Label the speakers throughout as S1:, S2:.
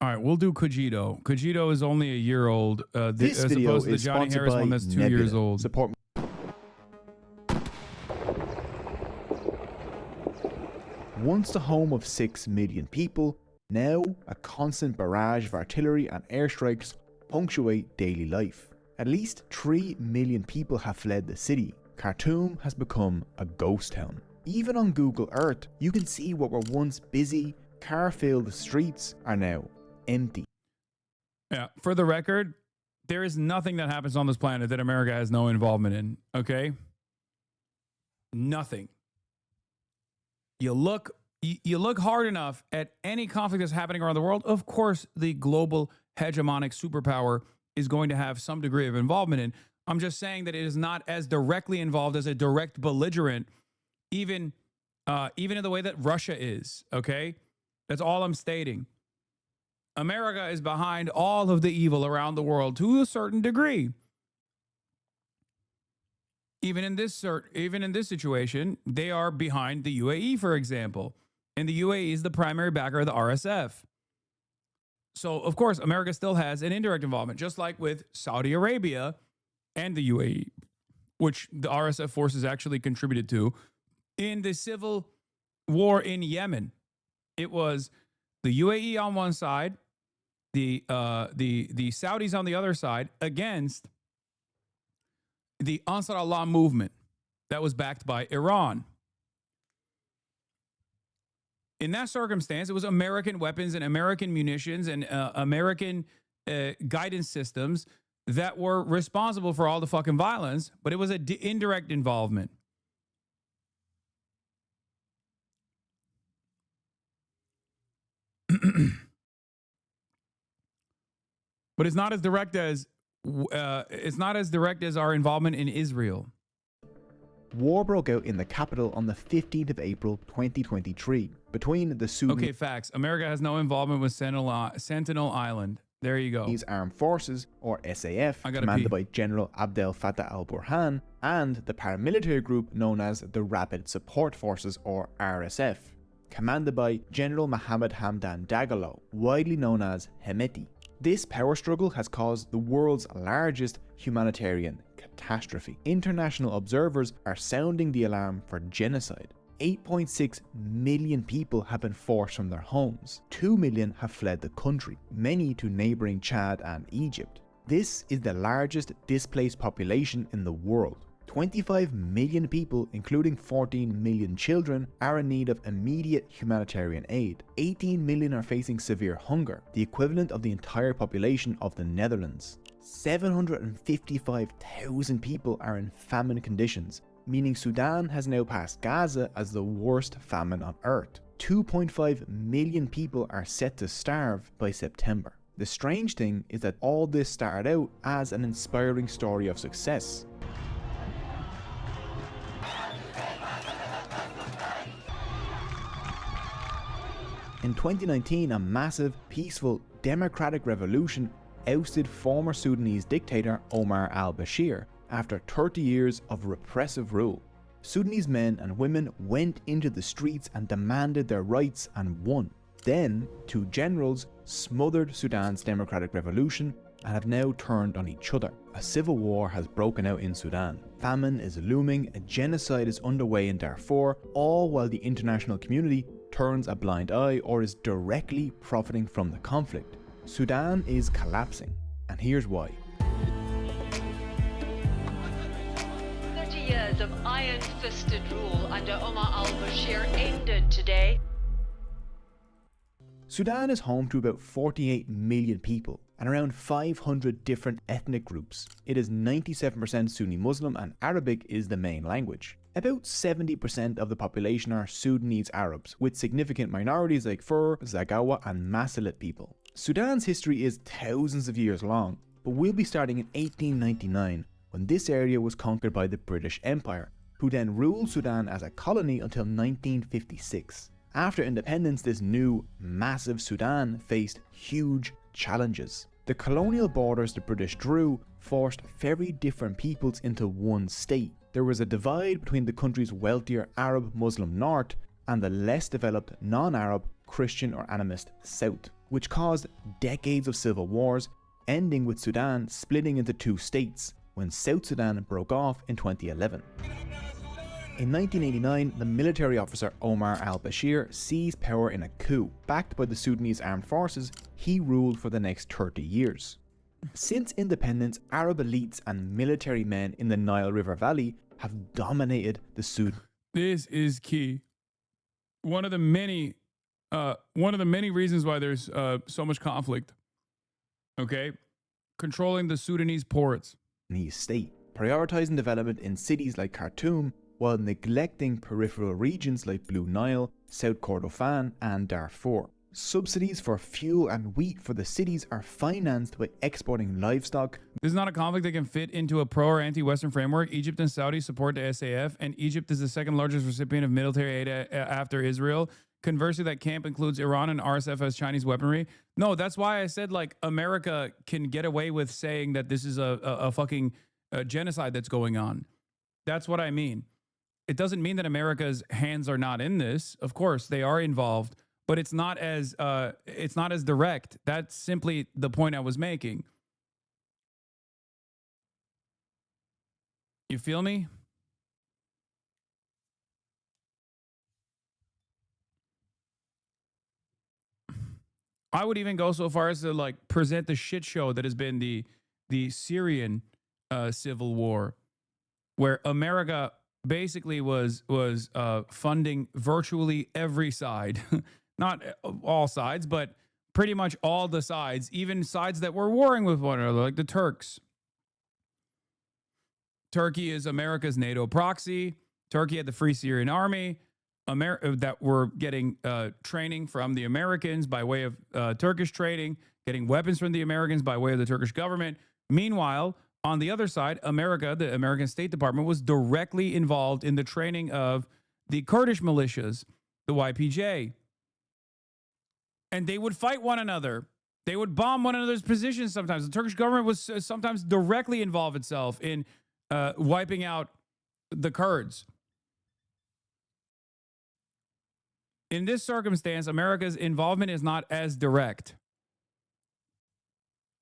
S1: All right, we'll do Cogito. Cogito is only a year old,
S2: This
S1: as
S2: video
S1: opposed to the
S2: is
S1: Johnny
S2: sponsored
S1: Harris
S2: by
S1: one that's 2
S2: Nebula.
S1: years old.
S2: Support. Once the home of 6 million people, now a constant barrage of artillery and airstrikes punctuate daily life. At least 3 million people have fled the city. Khartoum has become a ghost town. Even on Google Earth, you can see what were once busy, car-filled streets are now empty.
S1: Yeah, for the record, there is nothing that happens on this planet that America has no involvement in, okay? Nothing. You look hard enough at any conflict that's happening around the world, of course the global hegemonic superpower is going to have some degree of involvement in. I'm just saying that it is not as directly involved as a direct belligerent, even in the way that Russia is, okay? That's all I'm stating. America is behind all of the evil around the world to a certain degree. Even in this situation, they are behind the UAE, for example. And the UAE is the primary backer of the RSF. So, of course, America still has an indirect involvement, just like with Saudi Arabia and the UAE, which the RSF forces actually contributed to in the civil war in Yemen. It was the UAE on one side, the Saudis on the other side against the Ansar Allah movement that was backed by Iran. In that circumstance, it was American weapons and American munitions and American guidance systems that were responsible for all the fucking violence, but it was an indirect involvement. But it's not as direct as our involvement in Israel.
S2: War broke out in the capital on the 15th of April 2023 between the Sudanese
S1: Okay, facts. America has no involvement with Sentinel Island. There you go.
S2: Armed Forces, or SAF, commanded by General Abdel Fattah al-Burhan, and the paramilitary group known as the Rapid Support Forces, or RSF, commanded by General Mohammed Hamdan Dagalo, widely known as Hemeti. This power struggle has caused the world's largest humanitarian catastrophe. International observers are sounding the alarm for genocide. 8.6 million people have been forced from their homes. 2 million have fled the country, many to neighbouring Chad and Egypt. This is the largest displaced population in the world. 25 million people, including 14 million children, are in need of immediate humanitarian aid. 18 million are facing severe hunger, the equivalent of the entire population of the Netherlands. 755,000 people are in famine conditions, meaning Sudan has now passed Gaza as the worst famine on earth. 2.5 million people are set to starve by September. The strange thing is that all this started out as an inspiring story of success. In 2019, a massive, peaceful, democratic revolution ousted former Sudanese dictator Omar al-Bashir after 30 years of repressive rule. Sudanese men and women went into the streets and demanded their rights and won. Then, two generals smothered Sudan's democratic revolution and have now turned on each other. A civil war has broken out in Sudan. Famine is looming, a genocide is underway in Darfur, all while the international community turns a blind eye or is directly profiting from the conflict. Sudan is collapsing, and here's why.
S3: 30 years of iron-fisted rule under Omar al-Bashir ended today.
S2: Sudan is home to about 48 million people and around 500 different ethnic groups. It is 97% Sunni Muslim and Arabic is the main language. About 70% of the population are Sudanese Arabs, with significant minorities like Fur, Zaghawa and Masalit people. Sudan's history is thousands of years long, but we'll be starting in 1899 when this area was conquered by the British Empire, who then ruled Sudan as a colony until 1956. After independence, this new, massive Sudan faced huge challenges. The colonial borders the British drew forced very different peoples into one state. There was a divide between the country's wealthier Arab Muslim north and the less developed non-Arab Christian or animist south. which caused decades of civil wars, ending with Sudan splitting into two states when South Sudan broke off in 2011. In 1989, the military officer Omar al-Bashir seized power in a coup. Backed by the Sudanese armed forces, he ruled for the next 30 years. Since independence, Arab elites and military men in the Nile River Valley have dominated the Sudan.
S1: This is key. One of the many reasons why there's so much conflict. Okay, controlling the Sudanese ports.
S2: State, prioritizing development in cities like Khartoum while neglecting peripheral regions like Blue Nile, South Kordofan and Darfur. Subsidies for fuel and wheat for the cities are financed by exporting livestock.
S1: This is not a conflict that can fit into a pro or anti-Western framework. Egypt and Saudi support the SAF, and Egypt is the second largest recipient of military aid after Israel. Conversely, that camp includes Iran and RSF as Chinese weaponry. No, that's why I said, like, America can get away with saying that this is a fucking genocide that's going on. That's what I mean. It doesn't mean that America's hands are not in this. Of course, they are involved, but it's not as direct. That's simply the point I was making. You feel me? I would even go so far as to like present the shit show that has been the Syrian civil war, where America basically was funding virtually every side, not all sides, but pretty much all the sides, even sides that were warring with one another, like the Turks. Turkey is America's NATO proxy. Turkey had the Free Syrian Army that were getting training from the Americans by way of Turkish training, getting weapons from the Americans by way of the Turkish government. Meanwhile, on the other side, America, the American State Department, was directly involved in the training of the Kurdish militias, the YPJ. And they would fight one another. They would bomb one another's positions sometimes. The Turkish government was sometimes directly involved itself in wiping out the Kurds. In this circumstance, America's involvement is not as direct,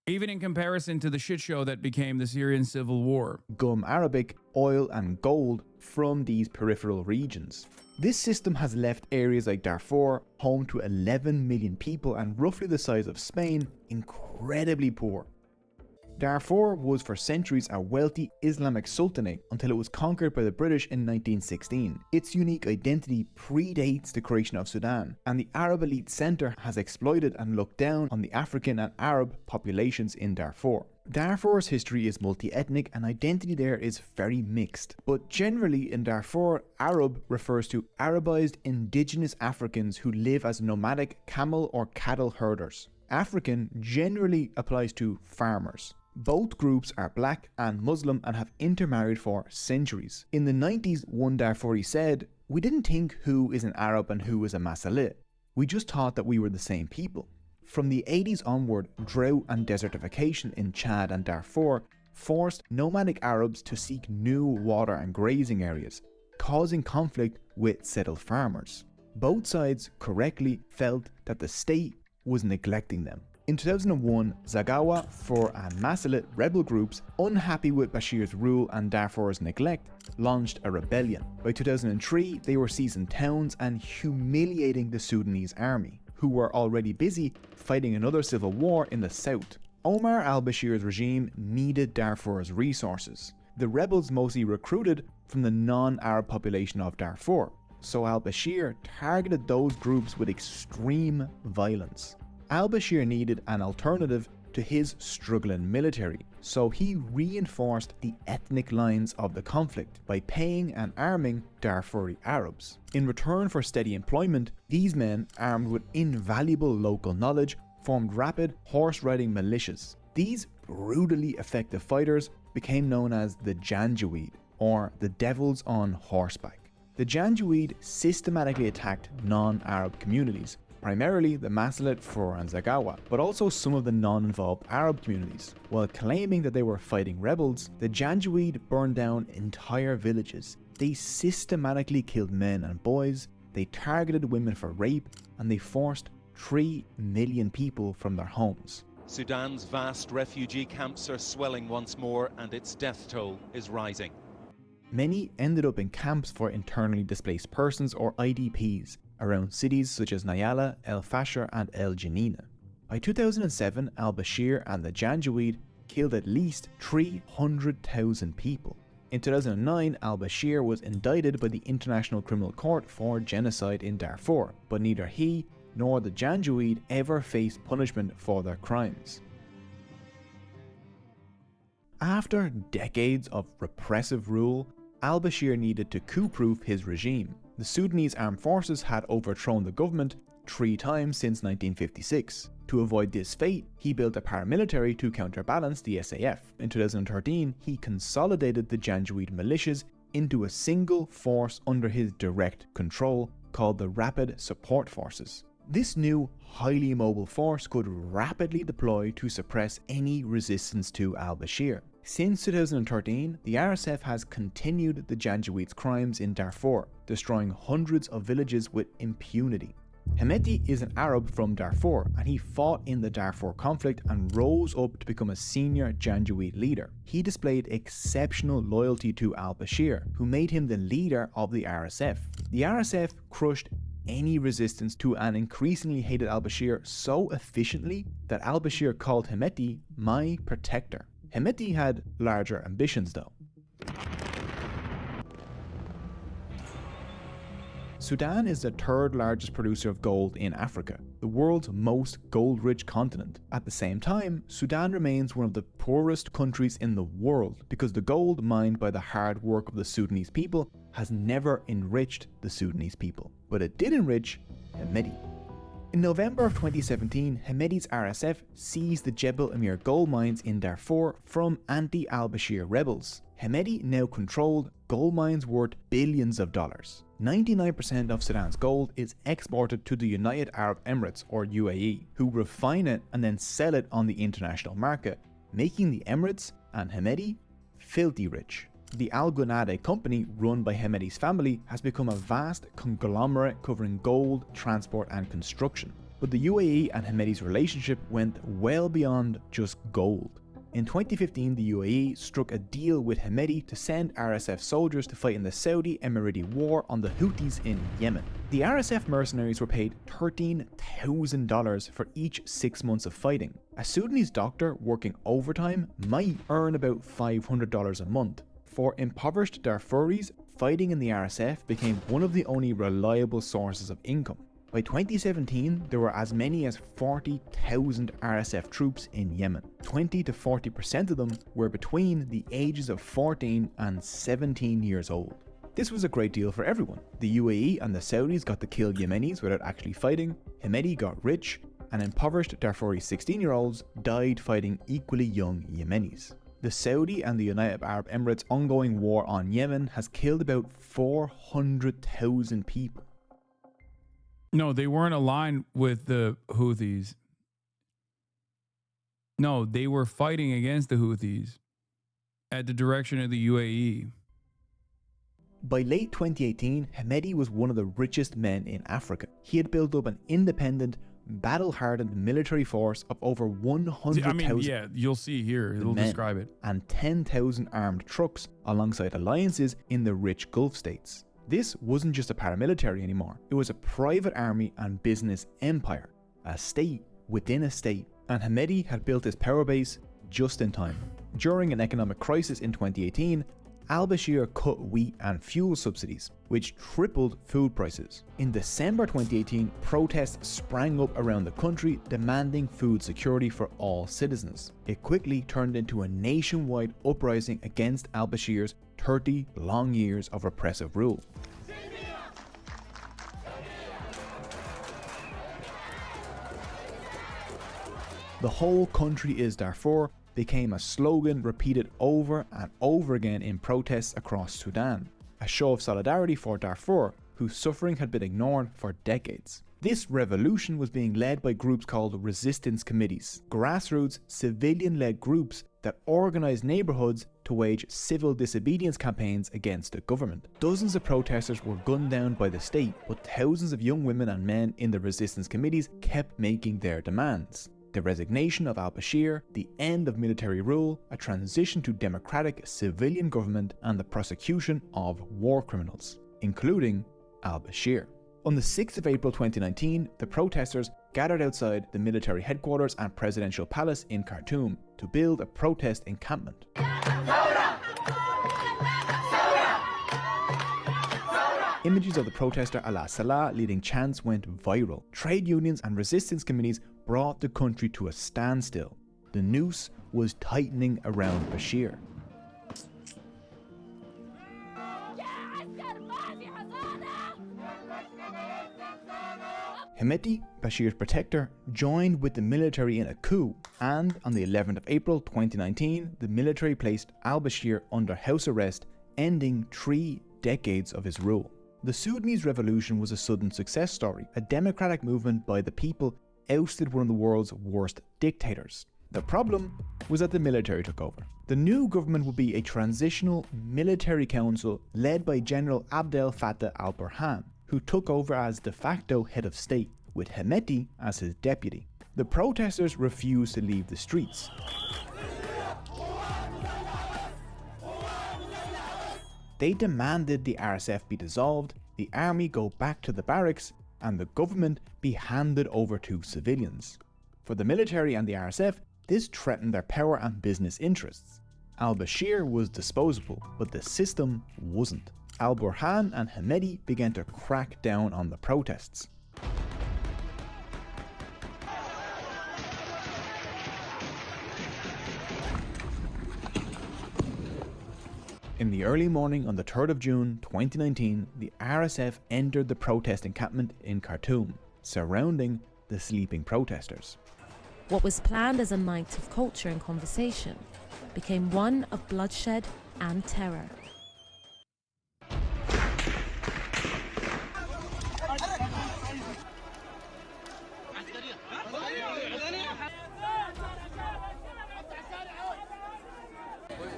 S1: even in comparison to the shit show that became the Syrian civil war.
S2: Gum Arabic, oil and gold from these peripheral regions. This system has left areas like Darfur, home to 11 million people and roughly the size of Spain, incredibly poor. Darfur was for centuries a wealthy Islamic sultanate until it was conquered by the British in 1916. Its unique identity predates the creation of Sudan, and the Arab elite centre has exploited and looked down on the African and Arab populations in Darfur. Darfur's history is multi-ethnic and identity there is very mixed, but generally in Darfur, Arab refers to Arabized indigenous Africans who live as nomadic camel or cattle herders. African generally applies to farmers. Both groups are black and Muslim and have intermarried for centuries. In the 90s, one Darfuri said, "We didn't think who is an Arab and who is a Masalit. We just thought that we were the same people." From the 80s onward, drought and desertification in Chad and Darfur forced nomadic Arabs to seek new water and grazing areas, causing conflict with settled farmers. Both sides correctly felt that the state was neglecting them. In 2001, Zagawa, Fur and Masalit rebel groups, unhappy with Bashir's rule and Darfur's neglect, launched a rebellion. By 2003, they were seizing towns and humiliating the Sudanese army, who were already busy fighting another civil war in the south. Omar al-Bashir's regime needed Darfur's resources. The rebels mostly recruited from the non-Arab population of Darfur, so al-Bashir targeted those groups with extreme violence. Al-Bashir needed an alternative to his struggling military, so he reinforced the ethnic lines of the conflict by paying and arming Darfuri Arabs. In return for steady employment, these men, armed with invaluable local knowledge, formed rapid horse-riding militias. These brutally effective fighters became known as the Janjaweed, or the Devils on Horseback. The Janjaweed systematically attacked non-Arab communities, primarily the Masalit, Fur and Zagawa, but also some of the non-involved Arab communities. While claiming that they were fighting rebels, the Janjaweed burned down entire villages. They systematically killed men and boys, they targeted women for rape, and they forced 3 million people from their homes.
S4: Sudan's vast refugee camps are swelling once more and its death toll is rising.
S2: Many ended up in camps for internally displaced persons or IDPs around cities such as Nyala, El Fasher and El Janina. By 2007, al-Bashir and the Janjaweed killed at least 300,000 people. In 2009, al-Bashir was indicted by the International Criminal Court for genocide in Darfur, but neither he nor the Janjaweed ever faced punishment for their crimes. After decades of repressive rule, al-Bashir needed to coup-proof his regime. The Sudanese armed forces had overthrown the government 3 times since 1956. To avoid this fate, he built a paramilitary to counterbalance the SAF. In 2013, he consolidated the Janjaweed militias into a single force under his direct control called the Rapid Support Forces. This new, highly mobile force could rapidly deploy to suppress any resistance to al-Bashir. Since 2013, the RSF has continued the Janjaweed's crimes in Darfur, destroying hundreds of villages with impunity. Hemeti is an Arab from Darfur, and he fought in the Darfur conflict and rose up to become a senior Janjaweed leader. He displayed exceptional loyalty to al-Bashir, who made him the leader of the RSF. The RSF crushed any resistance to an increasingly hated al-Bashir so efficiently that al-Bashir called Hemeti my protector. Hemeti had larger ambitions though. Sudan is the 3rd largest producer of gold in Africa, the world's most gold-rich continent. At the same time, Sudan remains one of the poorest countries in the world because the gold mined by the hard work of the Sudanese people has never enriched the Sudanese people, but it did enrich Hemeti. In November of 2017, Hemeti's RSF seized the Jebel Emir gold mines in Darfur from anti-al-Bashir rebels. Hemeti now controlled gold mines worth billions of dollars. 99% of Sudan's gold is exported to the United Arab Emirates or UAE, who refine it and then sell it on the international market, making the Emirates and Hemeti filthy rich. The Al Gunade company run by Hemeti's family has become a vast conglomerate covering gold, transport and construction. But the UAE and Hemeti's relationship went well beyond just gold. In 2015, the UAE struck a deal with Hemeti to send RSF soldiers to fight in the Saudi Emirati war on the Houthis in Yemen. The RSF mercenaries were paid $13,000 for each 6 months of fighting. A Sudanese doctor working overtime might earn about $500 a month. For impoverished Darfuris, fighting in the RSF became one of the only reliable sources of income. By 2017, there were as many as 40,000 RSF troops in Yemen. 20 to 40% of them were between the ages of 14 and 17 years old. This was a great deal for everyone. The UAE and the Saudis got to kill Yemenis without actually fighting, Hemeti got rich, and impoverished Darfuri 16-year-olds died fighting equally young Yemenis. The Saudi and the United Arab Emirates' ongoing war on Yemen has killed about 400,000 people.
S1: No, they weren't aligned with the Houthis. No, they were fighting against the Houthis at the direction of the UAE.
S2: By late 2018, Hemeti was one of the richest men in Africa. He had built up an independent, battle-hardened military force of over 100,000.
S1: Yeah, you'll see here. It'll describe it.
S2: And 10,000 armed trucks alongside alliances in the rich Gulf states. This wasn't just a paramilitary anymore. It was a private army and business empire, a state within a state. And Hemeti had built his power base just in time. During an economic crisis in 2018, al-Bashir cut wheat and fuel subsidies, which tripled food prices. In December 2018, protests sprang up around the country demanding food security for all citizens. It quickly turned into a nationwide uprising against al-Bashir's 30 long years of repressive rule. The whole country is Darfur became a slogan repeated over and over again in protests across Sudan, a show of solidarity for Darfur, whose suffering had been ignored for decades. This revolution was being led by groups called resistance committees, grassroots, civilian-led groups that organised neighbourhoods to wage civil disobedience campaigns against the government. Dozens of protesters were gunned down by the state, but thousands of young women and men in the resistance committees kept making their demands. The resignation of al-Bashir, the end of military rule, a transition to democratic civilian government, and the prosecution of war criminals, including al-Bashir. On the 6th of April 2019, the protesters gathered outside the military headquarters and presidential palace in Khartoum to build a protest encampment. Images of the protester Alaa Salah leading chants went viral. Trade unions and resistance committees brought the country to a standstill. The noose was tightening around Bashir. Hemeti, Bashir's protector, joined with the military in a coup, and on the 11th of April 2019, the military placed al-Bashir under house arrest, ending 3 decades of his rule. The Sudanese revolution was a sudden success story. A democratic movement by the people ousted one of the world's worst dictators. The problem was that the military took over. The new government would be a transitional military council led by General Abdel Fattah al-Burhan, who took over as de facto head of state, with Hemeti as his deputy. The protesters refused to leave the streets. They demanded the RSF be dissolved, the army go back to the barracks, and the government be handed over to civilians. For the military and the RSF, this threatened their power and business interests. Al-Bashir was disposable, but the system wasn't. Al-Burhan and Hemeti began to crack down on the protests. In the early morning on the 3rd of June 2019, the RSF entered the protest encampment in Khartoum, surrounding the sleeping protesters.
S5: What was planned as a night of culture and conversation became one of bloodshed and terror.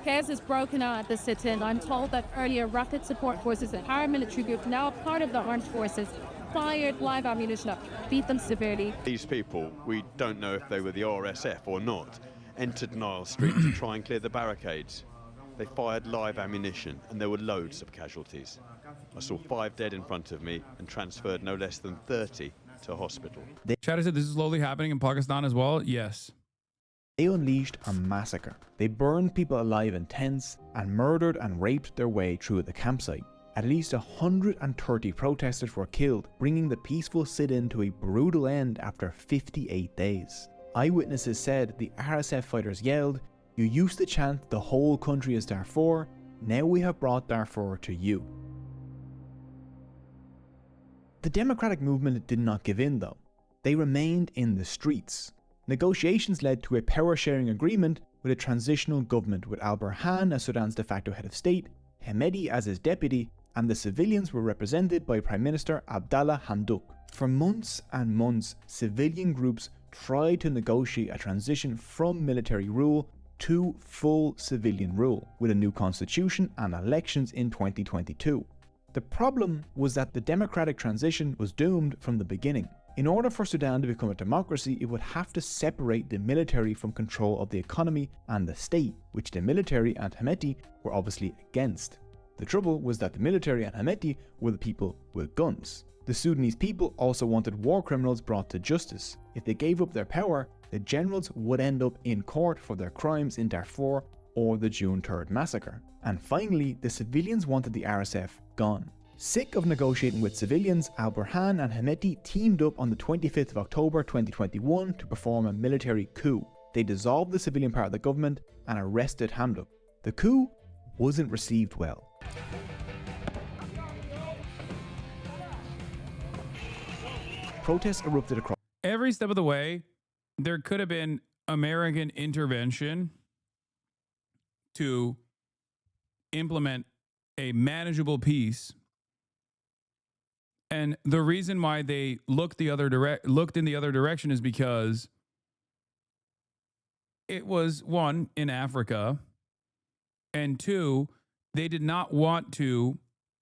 S6: Chaos is broken out at the sit-in. I'm told that earlier rapid support forces and paramilitary group, now part of the armed forces, fired live ammunition up, beat them severely.
S7: These people, we don't know if they were the RSF or not, entered Nile Street to try and clear the barricades. They fired live ammunition and there were loads of casualties. I saw 5 dead in front of me and transferred no less than 30 to hospital.
S1: Chad said this is slowly happening in Pakistan as well. Yes.
S2: They unleashed a massacre. They burned people alive in tents and murdered and raped their way through the campsite. At least 130 protesters were killed, bringing the peaceful sit-in to a brutal end after 58 days. Eyewitnesses said the RSF fighters yelled, "You used to chant the whole country is Darfur, now we have brought Darfur to you." The democratic movement did not give in though. They remained in the streets. Negotiations led to a power-sharing agreement with a transitional government with al-Burhan as Sudan's de facto head of state, Hemeti as his deputy, and the civilians were represented by Prime Minister Abdallah Hamdok. For months and months, civilian groups tried to negotiate a transition from military rule to full civilian rule, with a new constitution and elections in 2022. The problem was that the democratic transition was doomed from the beginning. In order for Sudan to become a democracy, it would have to separate the military from control of the economy and the state, which the military and Hemeti were obviously against. The trouble was that the military and Hemeti were the people with guns. The Sudanese people also wanted war criminals brought to justice. If they gave up their power, the generals would end up in court for their crimes in Darfur or the June 3rd massacre. And finally, the civilians wanted the RSF gone. Sick of negotiating with civilians, al-Burhan and Hemeti teamed up on the 25th of October 2021 to perform a military coup. They dissolved the civilian part of the government and arrested Hamdok. The coup wasn't received well. Protests erupted across
S1: Every step of the way, there could have been American intervention to implement a manageable peace. And the reason why they looked in the other direction is because it was, one, in Africa, And two, they did not want to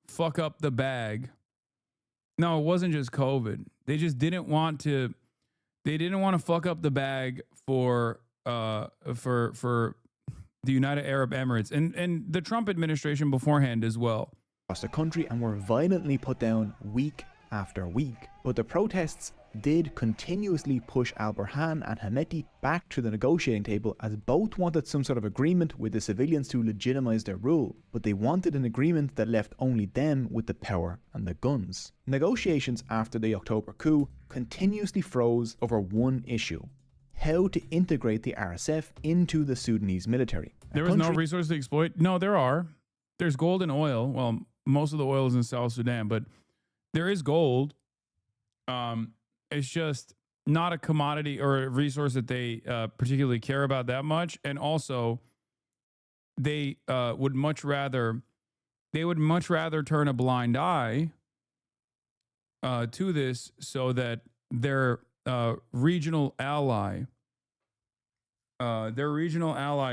S1: fuck up the bag. No, it wasn't just COVID. They just didn't want to. They didn't want to fuck up the bag for the United Arab Emirates and the Trump administration beforehand as well.
S2: Across the country and were violently put down week after week. But the protests did continuously push al-Burhan and Hemeti back to the negotiating table, as both wanted some sort of agreement with the civilians to legitimize their rule, but they wanted an agreement that left only them with the power and the guns. Negotiations after the October coup continuously froze over one issue: how to integrate the RSF into the Sudanese military.
S1: There was no resource to exploit? No, there are. There's gold and oil. Well, most of the oil is in South Sudan, but there is gold. It's just not a commodity or a resource that they particularly care about that much. And also, they would much rather turn a blind eye to this so that their regional ally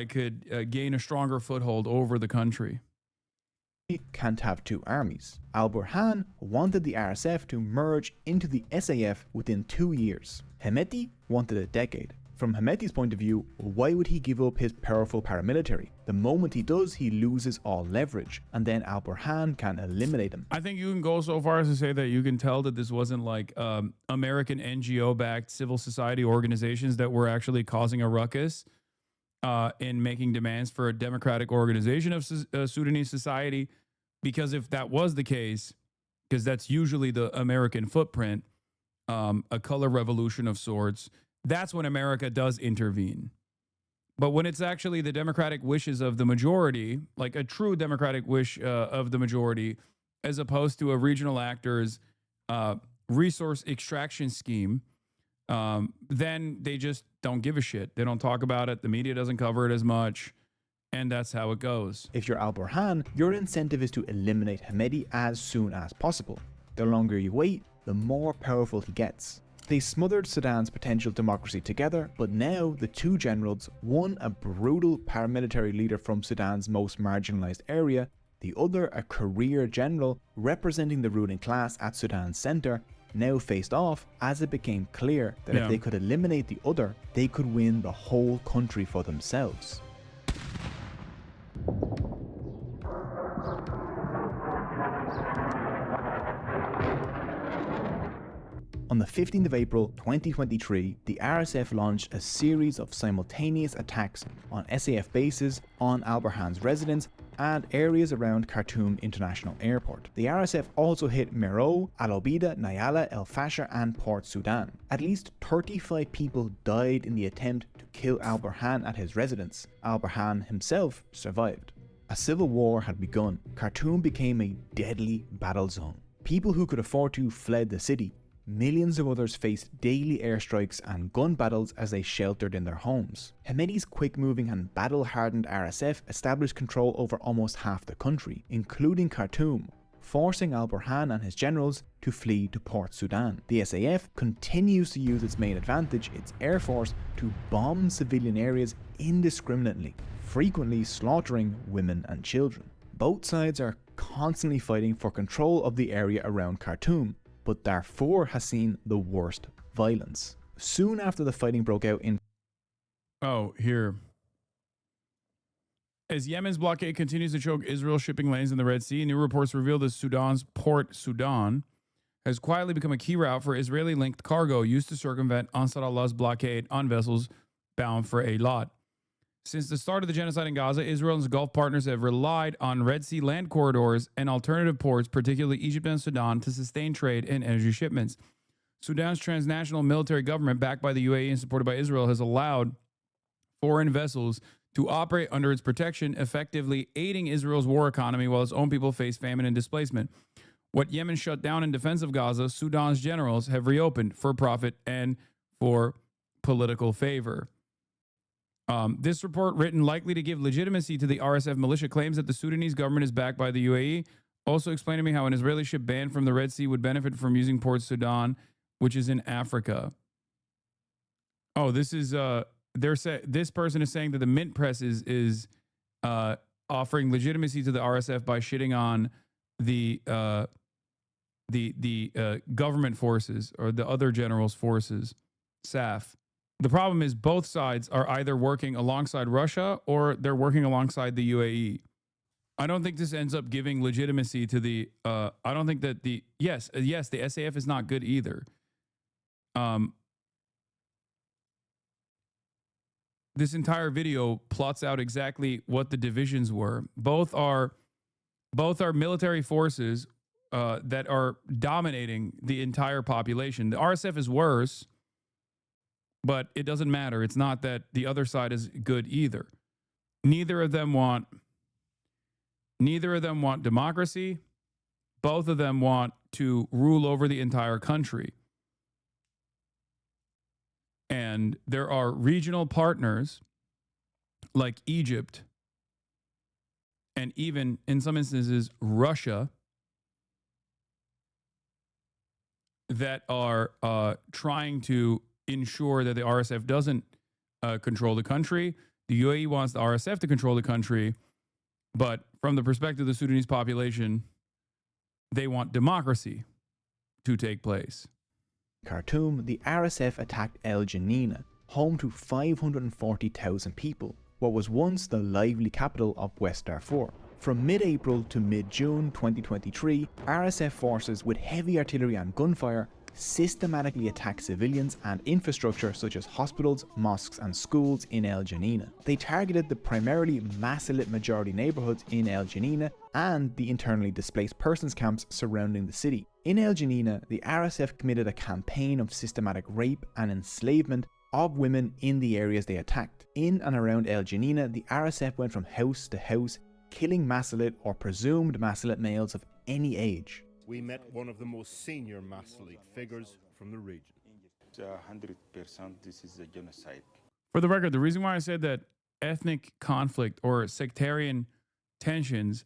S1: could gain a stronger foothold over the country.
S2: Can't have two armies. Al-Burhan wanted the RSF to merge into the SAF within 2 years. Hemeti wanted a decade. From Hemeti's point of view, why would he give up his powerful paramilitary? The moment he does, he loses all leverage, and then Al-Burhan can eliminate him.
S1: I think you can go so far as to say that you can tell that this wasn't like American NGO-backed civil society organizations that were actually causing a ruckus in making demands for a democratic organization of Sudanese society. Because if that was the case, because that's usually the American footprint, a color revolution of sorts, that's when America does intervene. But when it's actually the democratic wishes of the majority, like a true democratic wish of the majority, as opposed to a regional actor's resource extraction scheme, then they just don't give a shit. They don't talk about it. The media doesn't cover it as much. And that's how it goes.
S2: If you're Al-Burhan, your incentive is to eliminate Hemeti as soon as possible. The longer you wait, the more powerful he gets. They smothered Sudan's potential democracy together, but now the two generals, one a brutal paramilitary leader from Sudan's most marginalized area, the other a career general representing the ruling class at Sudan's center, now faced off as it became clear that if they could eliminate the other, they could win the whole country for themselves. On the 15th of April 2023, the RSF launched a series of simultaneous attacks on SAF bases, on Al-Burhan's residence, and areas around Khartoum International Airport. The RSF also hit Meroe, Al Obeida, Nyala, El Fasher, and Port Sudan. At least 35 people died in the attempt to kill Al-Burhan at his residence. Al-Burhan himself survived. A civil war had begun. Khartoum became a deadly battle zone. People who could afford to fled the city. Millions of others faced daily airstrikes and gun battles as they sheltered in their homes. Hemeti's quick-moving and battle-hardened RSF established control over almost half the country, including Khartoum, forcing Al-Burhan and his generals to flee to Port Sudan. The SAF continues to use its main advantage, its air force, to bomb civilian areas indiscriminately, frequently slaughtering women and children. Both sides are constantly fighting for control of the area around Khartoum, but Darfur has seen the worst violence. Soon after the fighting broke out in...
S1: As Yemen's blockade continues to choke Israel's shipping lanes in the Red Sea, new reports reveal that Sudan's Port Sudan has quietly become a key route for Israeli-linked cargo used to circumvent Ansar Allah's blockade on vessels bound for Eilat. Since the start of the genocide in Gaza, Israel and its Gulf partners have relied on Red Sea land corridors and alternative ports, particularly Egypt and Sudan, to sustain trade and energy shipments. Sudan's transnational military government, backed by the UAE and supported by Israel, has allowed foreign vessels to operate under its protection, effectively aiding Israel's war economy while its own people face famine and displacement. What Yemen shut down in defense of Gaza, Sudan's generals have reopened for profit and for political favor. This report, written likely to give legitimacy to the RSF militia, claims that the Sudanese government is backed by the UAE. Also explain to me how an Israeli ship banned from the Red Sea would benefit from using Port Sudan, which is in Africa. Oh, this is this person is saying that the mint press is offering legitimacy to the RSF by shitting on the government forces or the other generals' forces, SAF. The problem is both sides are either working alongside Russia or they're working alongside the UAE. I don't think this ends up giving legitimacy to the. I don't think that the yes, the SAF is not good either. This entire video plots out exactly what the divisions were. Both are military forces that are dominating the entire population. The RSF is worse, but it doesn't matter. It's not that the other side is good either. Neither of them want democracy. Both of them want to rule over the entire country. And there are regional partners like Egypt and even in some instances Russia that are trying to ensure that the RSF doesn't control the country. The UAE wants the RSF to control the country, but from the perspective of the Sudanese population, they want democracy to take place.
S2: Khartoum, the RSF attacked El Geneina, home to 540,000 people, what was once the lively capital of West Darfur. From mid-April to mid-June 2023, RSF forces with heavy artillery and gunfire systematically attacked civilians and infrastructure such as hospitals, mosques and schools in El Geneina. They targeted the primarily Masalit majority neighbourhoods in El Geneina and the internally displaced persons camps surrounding the city. In El Geneina, the RSF committed a campaign of systematic rape and enslavement of women in the areas they attacked. In and around El Geneina, the RSF went from house to house, killing Masalit or presumed Masalit males of any age.
S8: We met one of the most senior Masalit figures from the region.
S9: 100% this is a genocide.
S1: For the record, the reason why I said that ethnic conflict or sectarian tensions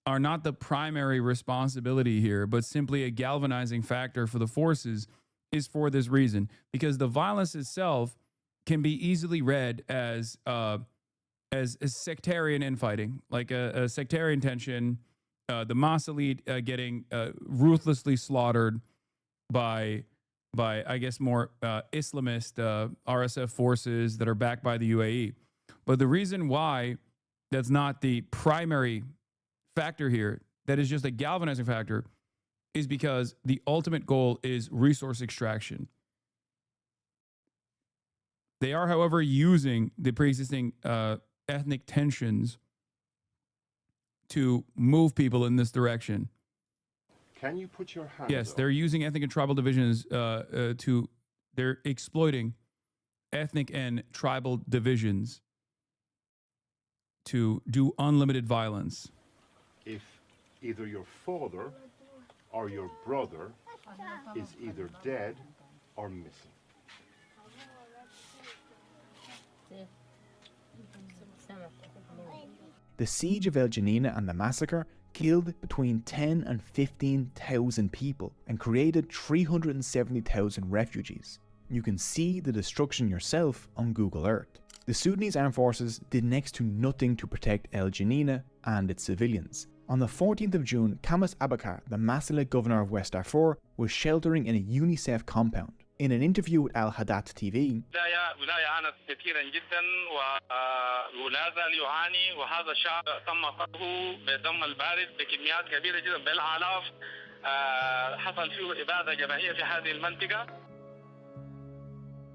S1: are not the primary responsibility here, but simply a galvanizing factor for the forces is for this reason. Because the violence itself can be easily read as sectarian infighting, like a sectarian tension, the Masalit getting ruthlessly slaughtered by I guess more Islamist RSF forces that are backed by the UAE. But the reason why that's not the primary factor here, that is just a galvanizing factor, is because the ultimate goal is resource extraction. They are, however, using the pre-existing ethnic tensions to move people in this direction.
S8: Can you put your hands
S1: Yes,
S8: up?
S1: they're using ethnic and tribal divisions they're exploiting ethnic and tribal divisions to do unlimited violence.
S8: If either your father or your brother is either dead or missing.
S2: The siege of El Geneina and the massacre killed between 10 and 15,000 people and created 370,000 refugees. You can see the destruction yourself on Google Earth. The Sudanese armed forces did next to nothing to protect El Geneina and its civilians. On the 14th of June, Kamas Abakar, the Masalit governor of West Darfur, was sheltering in a UNICEF compound. In an interview with Al Hadat TV,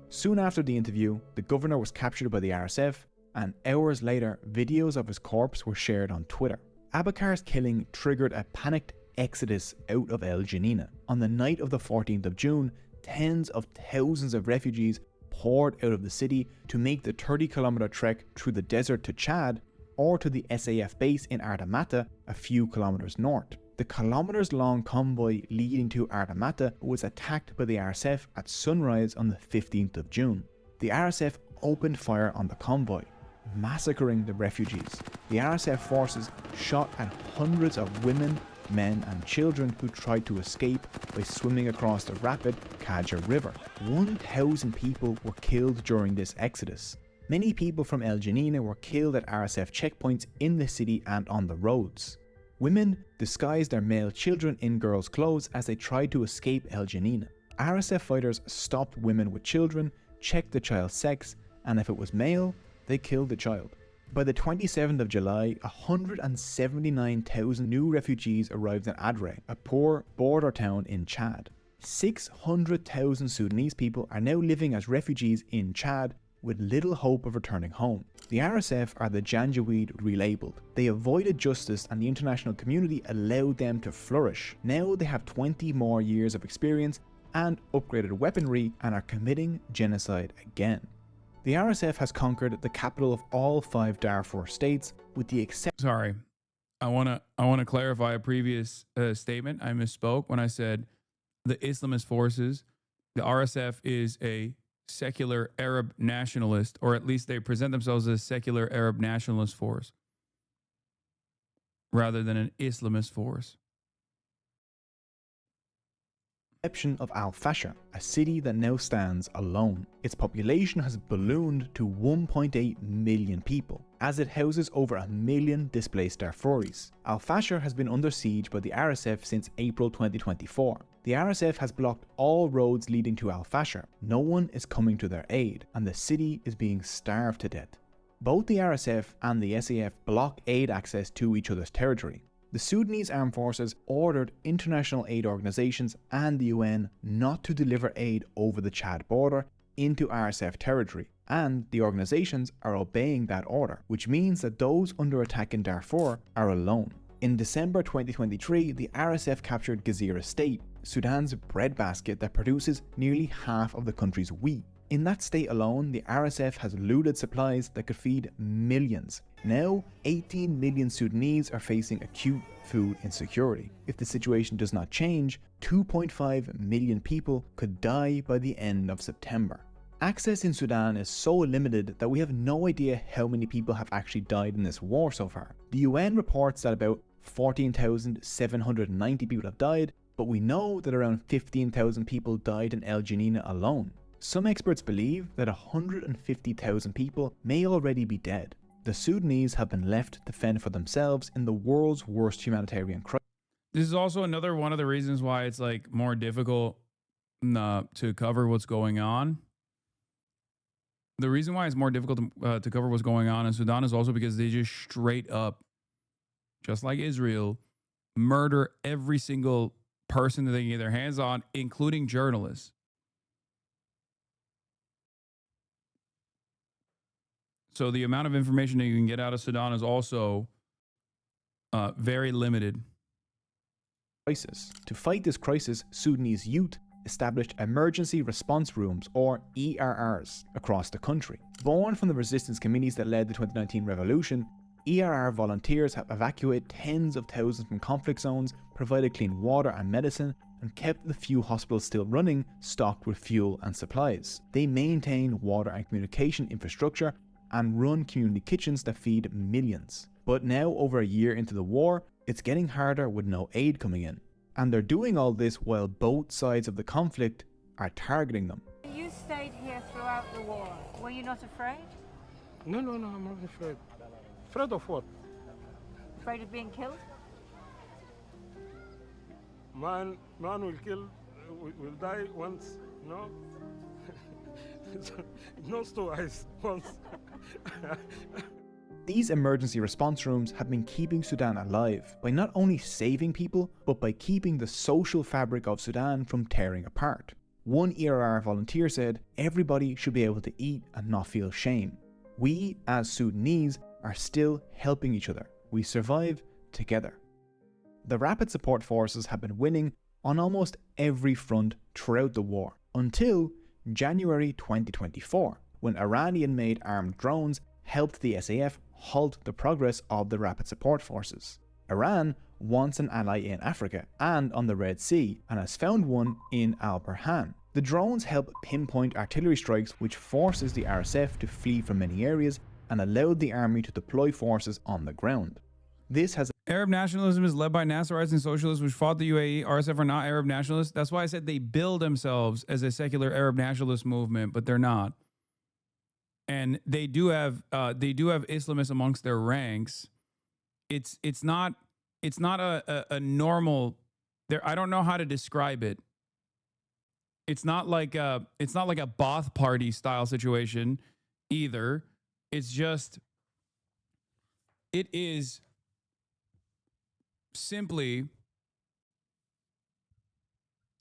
S2: soon after the interview, the governor was captured by the RSF, and hours later, videos of his corpse were shared on Twitter. Abakar's killing triggered a panicked exodus out of El Geneina. On the night of the 14th of June, tens of thousands of refugees poured out of the city to make the 30-kilometer trek through the desert to Chad or to the SAF base in Ardamata, a few kilometers north. The kilometers-long convoy leading to Ardamata was attacked by the RSF at sunrise on the 15th of June. The RSF opened fire on the convoy, massacring the refugees. The RSF forces shot at hundreds of women, men and children who tried to escape by swimming across the rapid Kaja River. 1,000 people were killed during this exodus. Many people from El Janina were killed at RSF checkpoints in the city and on the roads. Women disguised their male children in girls' clothes as they tried to escape El Janina. RSF fighters stopped women with children, checked the child's sex, and if it was male, they killed the child. By the 27th of July, 179,000 new refugees arrived in Adre, a poor border town in Chad. 600,000 Sudanese people are now living as refugees in Chad with little hope of returning home. The RSF are the Janjaweed relabeled. They avoided justice and the international community allowed them to flourish. Now they have 20 more years of experience and upgraded weaponry and are committing genocide again. The RSF has conquered the capital of all 5 Darfur states with the exception...
S1: Sorry, I want to clarify a previous statement. I misspoke when I said the Islamist forces. The RSF is a secular Arab nationalist, or at least they present themselves as a secular Arab nationalist force rather than an Islamist force.
S2: Exception of Al Fasher, a city that now stands alone. Its population has ballooned to 1.8 million people, as it houses over 1 million displaced Darfuris. Al Fasher has been under siege by the RSF since April 2024. The RSF has blocked all roads leading to Al Fasher. No one is coming to their aid, and the city is being starved to death. Both the RSF and the SAF block aid access to each other's territory. The Sudanese armed forces ordered international aid organisations and the UN not to deliver aid over the Chad border into RSF territory, and the organisations are obeying that order, which means that those under attack in Darfur are alone. In December 2023, the RSF captured Gezira State, Sudan's breadbasket that produces nearly half of the country's wheat. In that state alone, the RSF has looted supplies that could feed millions. Now, 18 million Sudanese are facing acute food insecurity. If the situation does not change, 2.5 million people could die by the end of September. Access in Sudan is so limited that we have no idea how many people have actually died in this war so far. The UN reports that about 14,790 people have died, but we know that around 15,000 people died in El Janina alone. Some experts believe that 150,000 people may already be dead. The Sudanese have been left to fend for themselves in the world's worst humanitarian crisis.
S1: This is also another one of the reasons why it's like more difficult to cover what's going on. The reason why it's more difficult to cover what's going on in Sudan is also because they just straight up, just like Israel, murder every single person that they can get their hands on, including journalists. So the amount of information that you can get out of Sudan is also very limited.
S2: To fight this crisis, Sudanese youth established emergency response rooms, or ERRs, across the country. Born from the resistance committees that led the 2019 revolution, ERR volunteers have evacuated tens of thousands from conflict zones, provided clean water and medicine, and kept the few hospitals still running stocked with fuel and supplies. They maintain water and communication infrastructure and run community kitchens that feed millions. But now, over a year into the war, it's getting harder with no aid coming in. And they're doing all this while both sides of the conflict are targeting them.
S10: You stayed here throughout the war. Were you not afraid?
S11: No, I'm not afraid. Afraid of what?
S10: Afraid of being killed?
S11: Man will kill, will die once, no? Nose to eyes once.
S2: These emergency response rooms have been keeping Sudan alive by not only saving people, but by keeping the social fabric of Sudan from tearing apart. One ERR volunteer said, "Everybody should be able to eat and not feel shame. We, as Sudanese, are still helping each other. We survive together." The Rapid Support Forces have been winning on almost every front throughout the war, until January 2024, when Iranian-made armed drones helped the SAF halt the progress of the Rapid Support Forces. Iran wants an ally in Africa and on the Red Sea, and has found one in Al Burhan. The drones help pinpoint artillery strikes, which forces the RSF to flee from many areas and allowed the army to deploy forces on the ground. This has
S1: Arab nationalism is led by Nasserites and socialists which fought the UAE. RSF are not Arab nationalists. That's why I said they bill themselves as a secular Arab nationalist movement, but they're not. and they do have Islamists amongst their ranks. It's not a normal. There, I don't know how to describe it. It's not like a Baath party style situation either. It's just, it is simply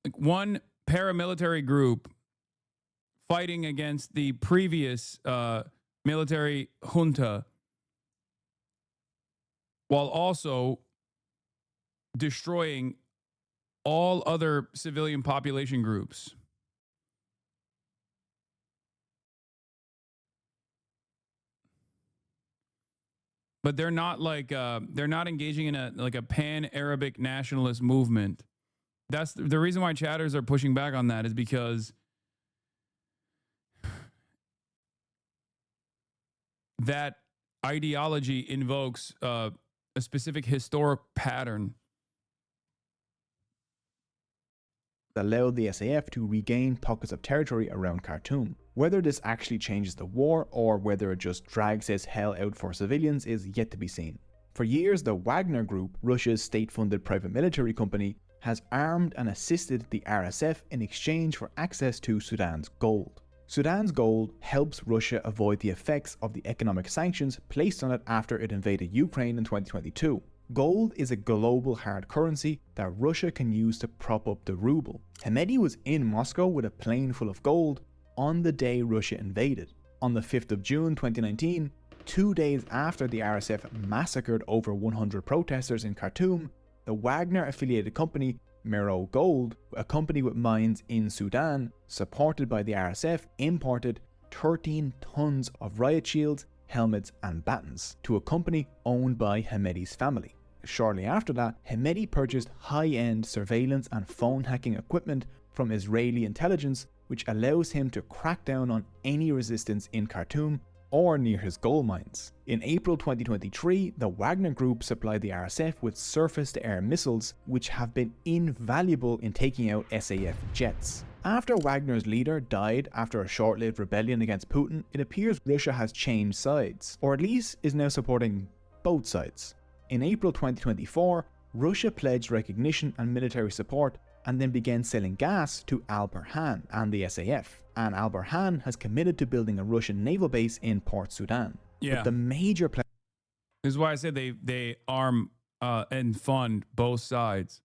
S1: like one paramilitary group fighting against the previous military junta, while also destroying all other civilian population groups. But they're not like they're not engaging in a pan-Arabic nationalist movement. That's the reason why chatters are pushing back on that, is because that ideology invokes a specific historic pattern.
S2: Allowed the SAF to regain pockets of territory around Khartoum. Whether this actually changes the war or whether it just drags this hell out for civilians is yet to be seen. For years, the Wagner Group, Russia's state-funded private military company, has armed and assisted the RSF in exchange for access to Sudan's gold. Sudan's gold helps Russia avoid the effects of the economic sanctions placed on it after it invaded Ukraine in 2022. Gold is a global hard currency that Russia can use to prop up the ruble. Hemedi was in Moscow with a plane full of gold on the day Russia invaded. On the 5th of June 2019, 2 days after the RSF massacred over 100 protesters in Khartoum, the Wagner-affiliated company Mero Gold, a company with mines in Sudan, supported by the RSF, imported 13 tons of riot shields, helmets and batons to a company owned by Hemedi's family. Shortly after that, Hemedi purchased high-end surveillance and phone hacking equipment from Israeli intelligence, which allows him to crack down on any resistance in Khartoum or near his gold mines. In April 2023, the Wagner Group supplied the RSF with surface-to-air missiles, which have been invaluable in taking out SAF jets. After Wagner's leader died after a short-lived rebellion against Putin, it appears Russia has changed sides, or at least is now supporting both sides. In April 2024, Russia pledged recognition and military support and then began selling gas to Al Burhan and the SAF. And Al Burhan has committed to building a Russian naval base in Port Sudan.
S1: Yeah.
S2: But the major
S1: This is why I said they arm and fund both sides.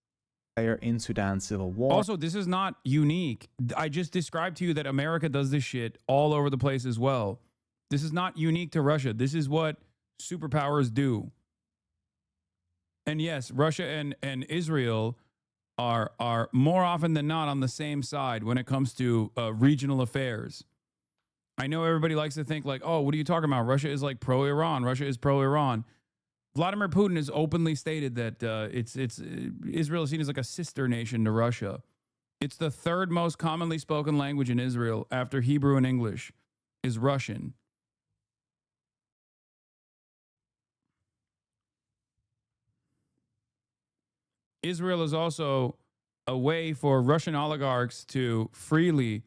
S2: In Sudan's civil war.
S1: Also, this is not unique. I just described to you that America does this shit all over the place as well. This is not unique to Russia. This is what superpowers do. And yes, Russia and Israel are more often than not on the same side when it comes to regional affairs. I know everybody likes to think like, oh, what are you talking about? Russia is like pro-Iran. Russia is pro-Iran. Vladimir Putin has openly stated that Israel is seen as like a sister nation to Russia. It's the third most commonly spoken language in Israel after Hebrew and English is Russian. Israel is also a way for Russian oligarchs to freely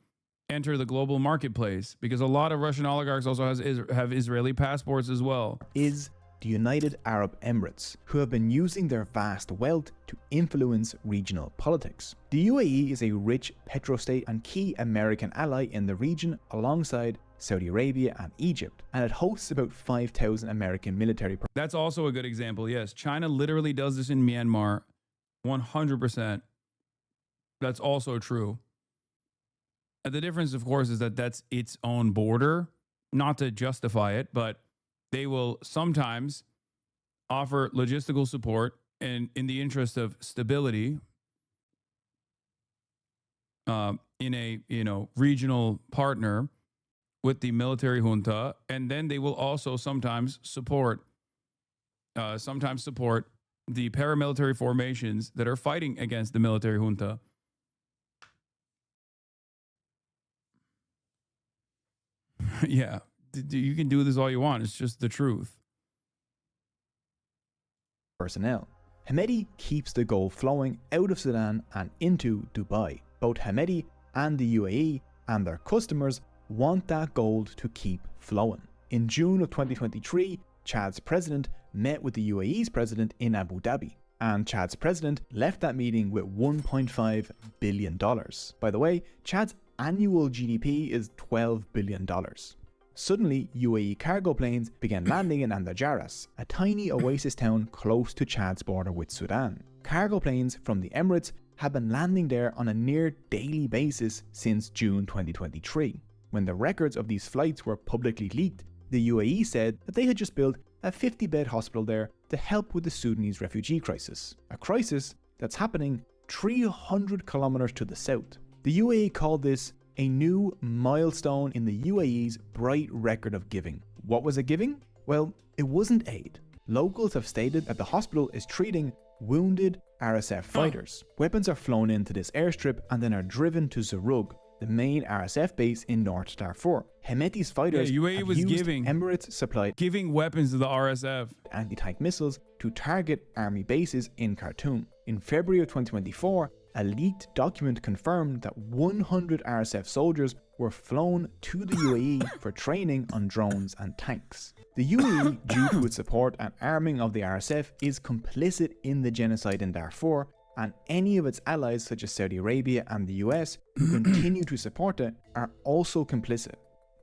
S1: enter the global marketplace, because a lot of Russian oligarchs also have Israeli passports as well.
S2: Is the United Arab Emirates, who have been using their vast wealth to influence regional politics. The UAE is a rich petrostate and key American ally in the region alongside Saudi Arabia and Egypt, and it hosts about 5,000 American military.
S1: That's also a good example, yes. China literally does this in Myanmar, 100%. That's also true. And the difference, of course, is that that's its own border, not to justify it, but they will sometimes offer logistical support in the interest of stability in a regional partner with the military junta, and then they will also sometimes support the paramilitary formations that are fighting against the military junta. Yeah. You can do this all you want. It's just the truth.
S2: Personnel. Hemedi keeps the gold flowing out of Sudan and into Dubai. Both Hemedi and the UAE and their customers want that gold to keep flowing. In June of 2023, Chad's president met with the UAE's president in Abu Dhabi, and Chad's president left that meeting with $1.5 billion. By the way, Chad's annual GDP is $12 billion. Suddenly, UAE cargo planes began landing in Andajaras, a tiny oasis town close to Chad's border with Sudan. Cargo planes from the Emirates have been landing there on a near daily basis since June 2023. When the records of these flights were publicly leaked, the UAE said that they had just built a 50-bed hospital there to help with the Sudanese refugee crisis, a crisis that's happening 300 kilometers to the south. The UAE called this a new milestone in the UAE's bright record of giving. What was it giving? Well, it wasn't aid. Locals have stated that the hospital is treating wounded RSF fighters. Weapons are flown into this airstrip and then are driven to Zarug, the main RSF base in North Darfur. Hemeti's fighters
S1: UAE was giving
S2: Emirates supplied
S1: weapons to the RSF
S2: anti-tank missiles to target army bases in Khartoum. In February of 2024, a leaked document confirmed that 100 RSF soldiers were flown to the UAE for training on drones and tanks. The UAE, due to its support and arming of the RSF, is complicit in the genocide in Darfur, and any of its allies such as Saudi Arabia and the US who continue to support it are also complicit.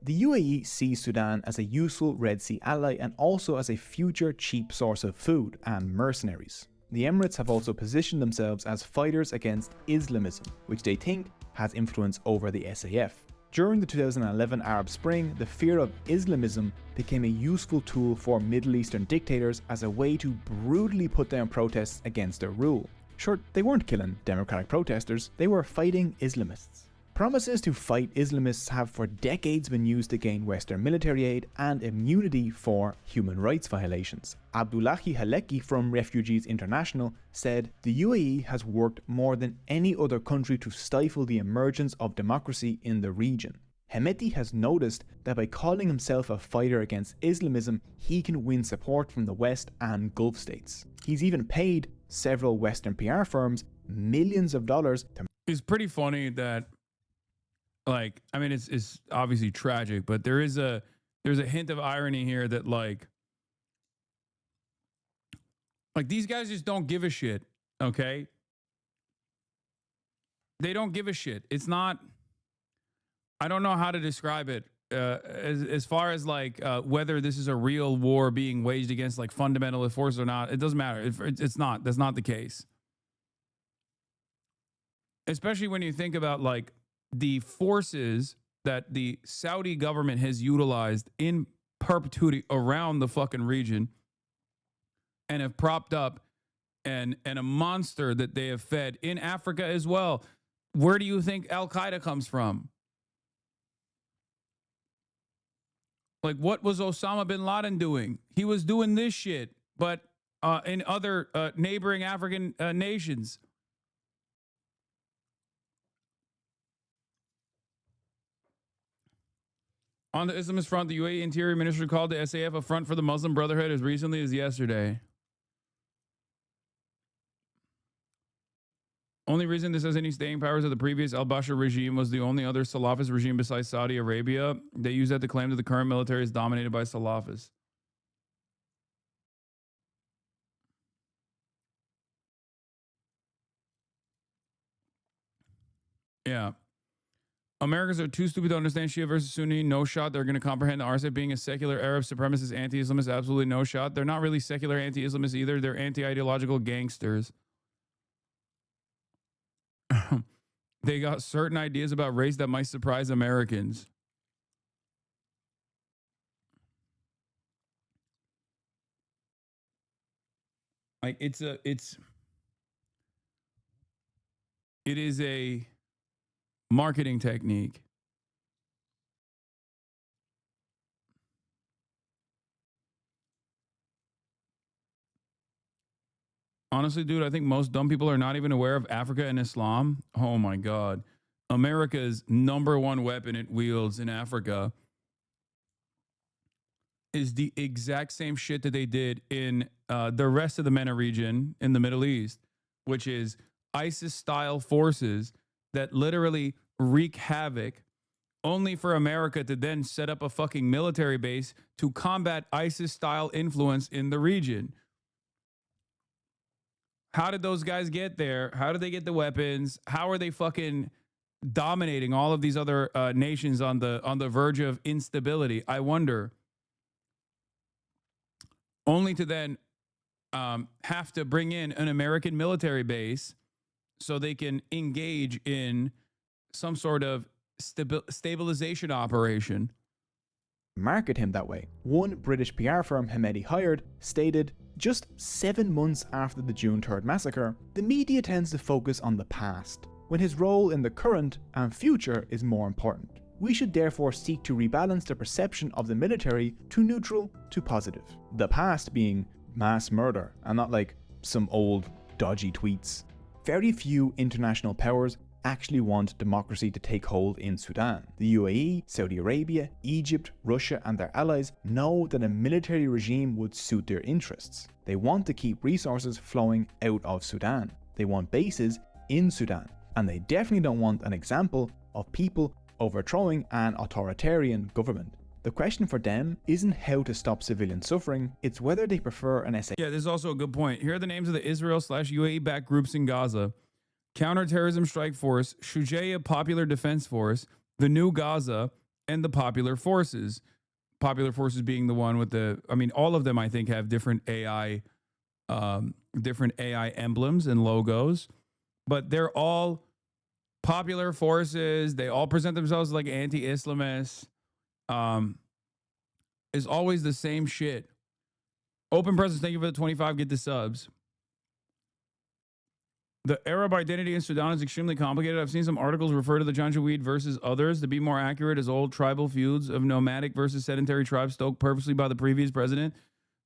S2: The UAE sees Sudan as a useful Red Sea ally and also as a future cheap source of food and mercenaries. The Emirates have also positioned themselves as fighters against Islamism, which they think has influence over the SAF. During the 2011 Arab Spring, the fear of Islamism became a useful tool for Middle Eastern dictators as a way to brutally put down protests against their rule. Sure, they weren't killing democratic protesters, they were fighting Islamists. Promises to fight Islamists have for decades been used to gain Western military aid and immunity for human rights violations. Abdullahi Haleki from Refugees International said the UAE has worked more than any other country to stifle the emergence of democracy in the region. Hemeti has noticed that by calling himself a fighter against Islamism, he can win support from the West and Gulf states. He's even paid several Western PR firms millions of dollars to...
S1: It's pretty funny that, like, I mean, it's obviously tragic, but there's a hint of irony here that like these guys just don't give a shit, okay? They don't give a shit. It's not, I don't know how to describe it as far as like whether this is a real war being waged against like fundamentalist forces or not. It doesn't matter. It's not. That's not the case. Especially when you think about like the forces that the Saudi government has utilized in perpetuity around the fucking region and have propped up, and a monster that they have fed in Africa as well. Where do you think Al-Qaeda comes from? Like, what was Osama bin Laden doing? He was doing this shit, but in other neighboring African nations. On the Islamist front, the UAE Interior Ministry called the SAF a front for the Muslim Brotherhood as recently as yesterday. Only reason this has any staying powers of the previous al-Bashir regime was the only other Salafist regime besides Saudi Arabia. They use that to claim that the current military is dominated by Salafists. Yeah. Americans are too stupid to understand Shia versus Sunni. No shot. They're going to comprehend the RSF being a secular Arab supremacist anti-Islamist. Absolutely no shot. They're not really secular anti-Islamists either. They're anti-ideological gangsters. They got certain ideas about race that might surprise Americans. Like it is a marketing technique. Honestly, dude, I think most dumb people are not even aware of Africa and Islam. Oh my God. America's #1 weapon it wields in Africa is the exact same shit that they did in the rest of the MENA region in the Middle East, which is ISIS-style forces that literally wreak havoc only for America to then set up a fucking military base to combat ISIS-style influence in the region. How did those guys get there? How did they get the weapons? How are they fucking dominating all of these other nations on the verge of instability? I wonder. Only to then have to bring in an American military base so they can engage in some sort of stabilization operation.
S2: Market him that way. One British PR firm Hamedi hired stated, just 7 months after the June 3rd massacre, the media tends to focus on the past, when his role in the current and future is more important. We should therefore seek to rebalance the perception of the military to neutral to positive. The past being mass murder and not like some old dodgy tweets. Very few international powers actually want democracy to take hold in Sudan. The UAE, Saudi Arabia, Egypt, Russia and their allies know that a military regime would suit their interests. They want to keep resources flowing out of Sudan. They want bases in Sudan. And they definitely don't want an example of people overthrowing an authoritarian government. The question for them isn't how to stop civilian suffering, it's whether they prefer an SAF.
S1: Yeah, this is also a good point. Here are the names of the Israel/UAE-backed groups in Gaza. Counterterrorism Strike Force, Shujaiya Popular Defense Force, the New Gaza, and the Popular Forces. Popular Forces being the one with the, I mean, all of them I think have different AI emblems and logos, but they're all popular forces. They all present themselves like anti-Islamists. Is always the same shit. Open Presence, thank you for the 25. Get the subs. The Arab identity in Sudan is extremely complicated. I've seen some articles refer to the Janjaweed versus others. To be more accurate, as old tribal feuds of nomadic versus sedentary tribes stoked purposely by the previous president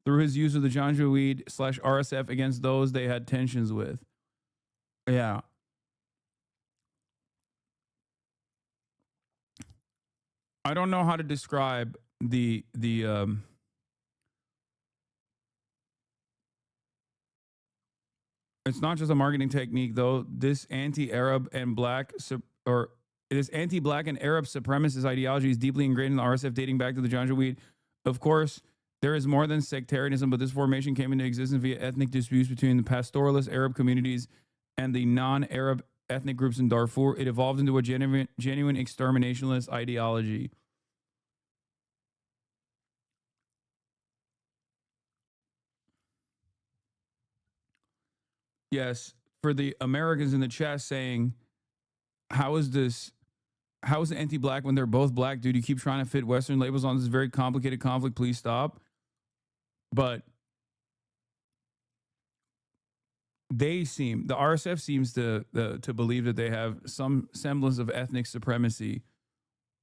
S1: through his use of the Janjaweed/RSF against those they had tensions with. Yeah. I don't know how to describe the it's not just a marketing technique though. This anti-Arab and this anti-black and Arab supremacist ideology is deeply ingrained in the RSF dating back to the Janjaweed. Of course, there is more than sectarianism, but this formation came into existence via ethnic disputes between the pastoralist Arab communities and the non-Arab ethnic groups in Darfur. It evolved into a genuine exterminationist ideology. Yes, for the Americans in the chat saying, how is it anti-black when they're both black? Dude, you keep trying to fit Western labels on this very complicated conflict. Please stop. But the RSF seems to believe that they have some semblance of ethnic supremacy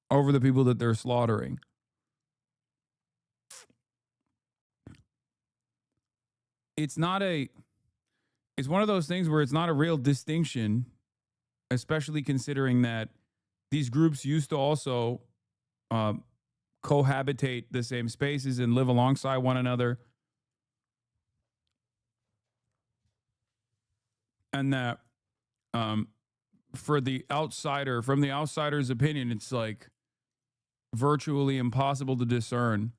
S1: over the people that they're slaughtering. It's one of those things where it's not a real distinction, especially considering that these groups used to also cohabitate the same spaces and live alongside one another. And that from the outsider's opinion, it's like virtually impossible to discern.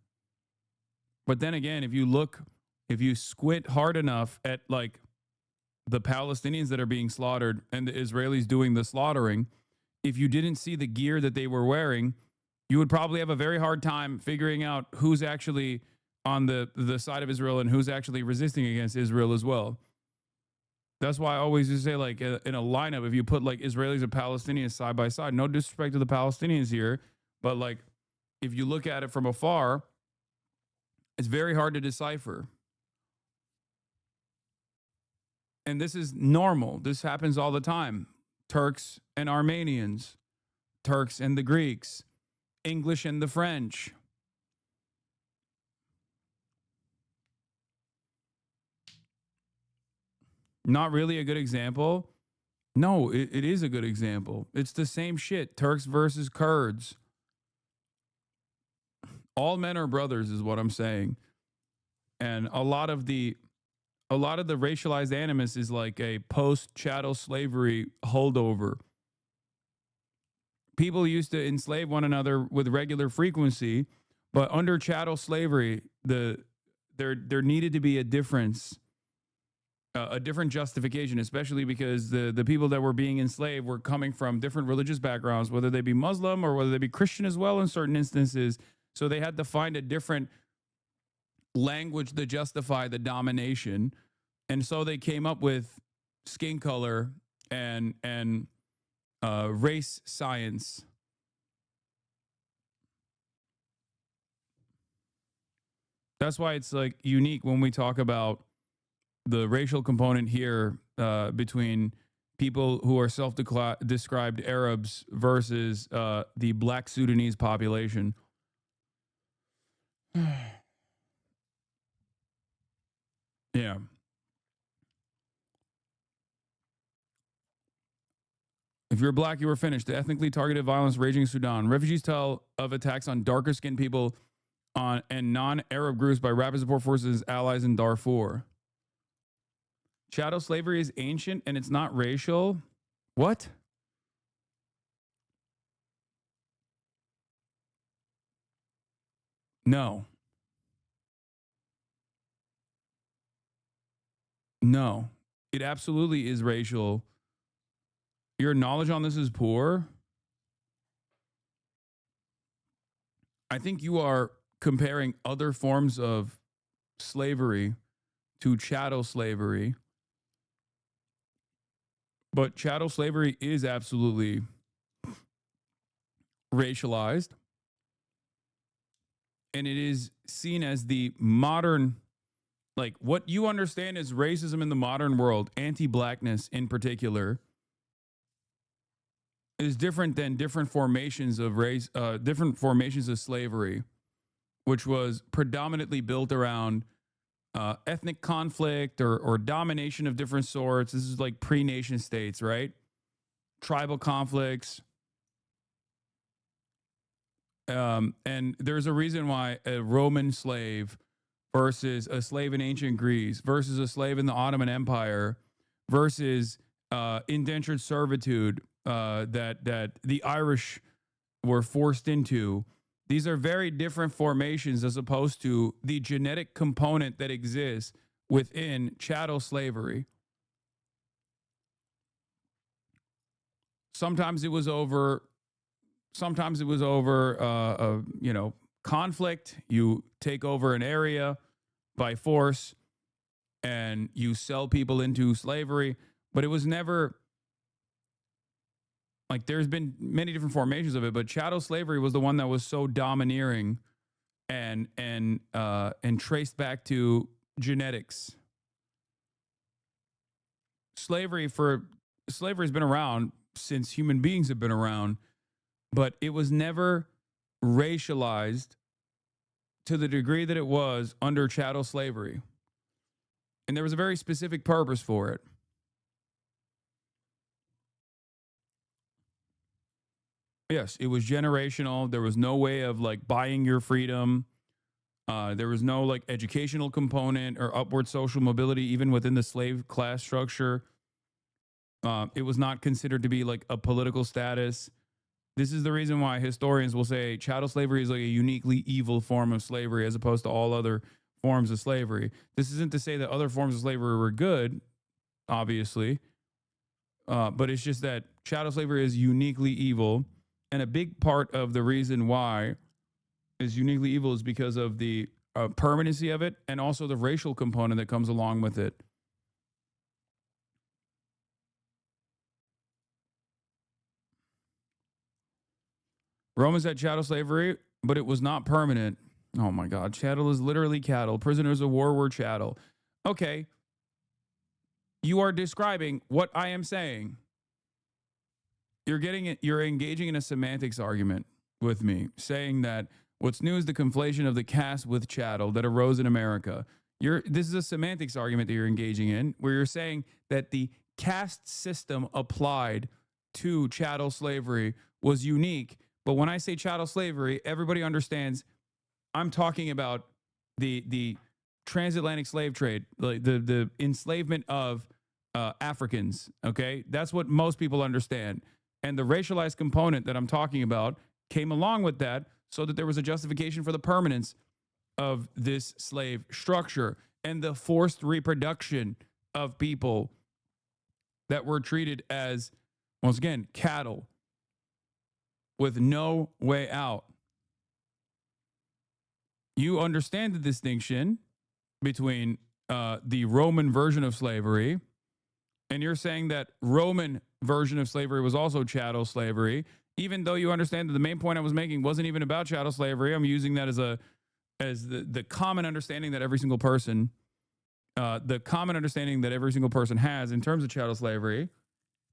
S1: But then again, if you squint hard enough at like the Palestinians that are being slaughtered and the Israelis doing the slaughtering, if you didn't see the gear that they were wearing, you would probably have a very hard time figuring out who's actually on the side of Israel and who's actually resisting against Israel as well. That's why I always just say, like, in a lineup, if you put like Israelis and Palestinians side by side, no disrespect to the Palestinians here, but like if you look at it from afar, it's very hard to decipher. And this is normal. This happens all the time. Turks and Armenians, Turks and the Greeks, English and the French. Not really a good example. No, it is a good example. It's the same shit. Turks versus Kurds. All men are brothers is what I'm saying. And a lot of the racialized animus is like a post-chattel slavery holdover people used to enslave one another with regular frequency, but under chattel slavery, there needed to be a difference, a different justification, especially because the people that were being enslaved were coming from different religious backgrounds, whether they be Muslim or whether they be Christian as well in certain instances. So they had to find a different language to justify the domination. And so they came up with skin color and race science. That's why it's like unique when we talk about the racial component here between people who are self-described Arabs versus the Black Sudanese population. Yeah. If you're black, you were finished. The ethnically targeted violence raging in Sudan. Refugees tell of attacks on darker skinned people and non-Arab groups by rapid support forces allies in Darfur. Chattel slavery is ancient and it's not racial. What? No. No. It absolutely is racial. Your knowledge on this is poor. I think you are comparing other forms of slavery to chattel slavery. But chattel slavery is absolutely racialized. And it is seen as the modern, like what you understand as racism in the modern world, anti-blackness in particular, is different than different formations of race, different formations of slavery, which was predominantly built around ethnic conflict or domination of different sorts. This is like pre-nation states, right? Tribal conflicts. And there's a reason why a Roman slave versus a slave in ancient Greece versus a slave in the Ottoman Empire versus indentured servitude that the Irish were forced into. These are very different formations as opposed to the genetic component that exists within chattel slavery. Sometimes it was over conflict. You take over an area by force and you sell people into slavery, but it was never like, there's been many different formations of it, but chattel slavery was the one that was so domineering and traced back to genetics. Slavery has been around since human beings have been around, but it was never racialized to the degree that it was under chattel slavery. And there was a very specific purpose for it. Yes, it was generational. There was no way of like buying your freedom. There was no like educational component or upward social mobility, even within the slave class structure. It was not considered to be like a political status. This is the reason why historians will say chattel slavery is like a uniquely evil form of slavery as opposed to all other forms of slavery. This isn't to say that other forms of slavery were good, obviously, but it's just that chattel slavery is uniquely evil. And a big part of the reason why it's uniquely evil is because of the permanency of it and also the racial component that comes along with it. Romans had chattel slavery, but it was not permanent. Oh my God. Chattel is literally cattle. Prisoners of war were chattel. Okay. You are describing what I am saying. You're engaging in a semantics argument with me, saying that what's new is the conflation of the caste with chattel that arose in America. This is a semantics argument that you're engaging in, where you're saying that the caste system applied to chattel slavery was unique. But when I say chattel slavery, everybody understands I'm talking about the transatlantic slave trade, like the enslavement of Africans. Okay, that's what most people understand. And the racialized component that I'm talking about came along with that so that there was a justification for the permanence of this slave structure and the forced reproduction of people that were treated as, once again, cattle with no way out. You understand the distinction between the Roman version of slavery, and you're saying that Roman version of slavery was also chattel slavery, even though you understand that the main point I was making wasn't even about chattel slavery. I'm using that as the common understanding that every single person has in terms of chattel slavery.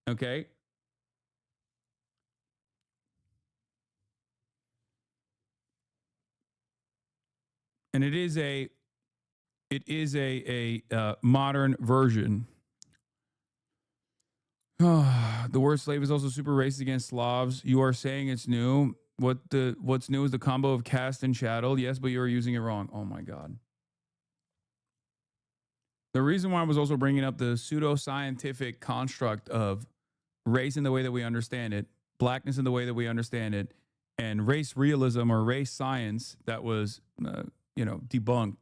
S1: Okay. And it is a modern version. The word slave is also super racist against Slavs. You are saying it's new. What's new is the combo of caste and chattel. Yes, but you are using it wrong. Oh my God. The reason why I was also bringing up the pseudo-scientific construct of race in the way that we understand it, blackness in the way that we understand it, and race realism or race science that was, debunked,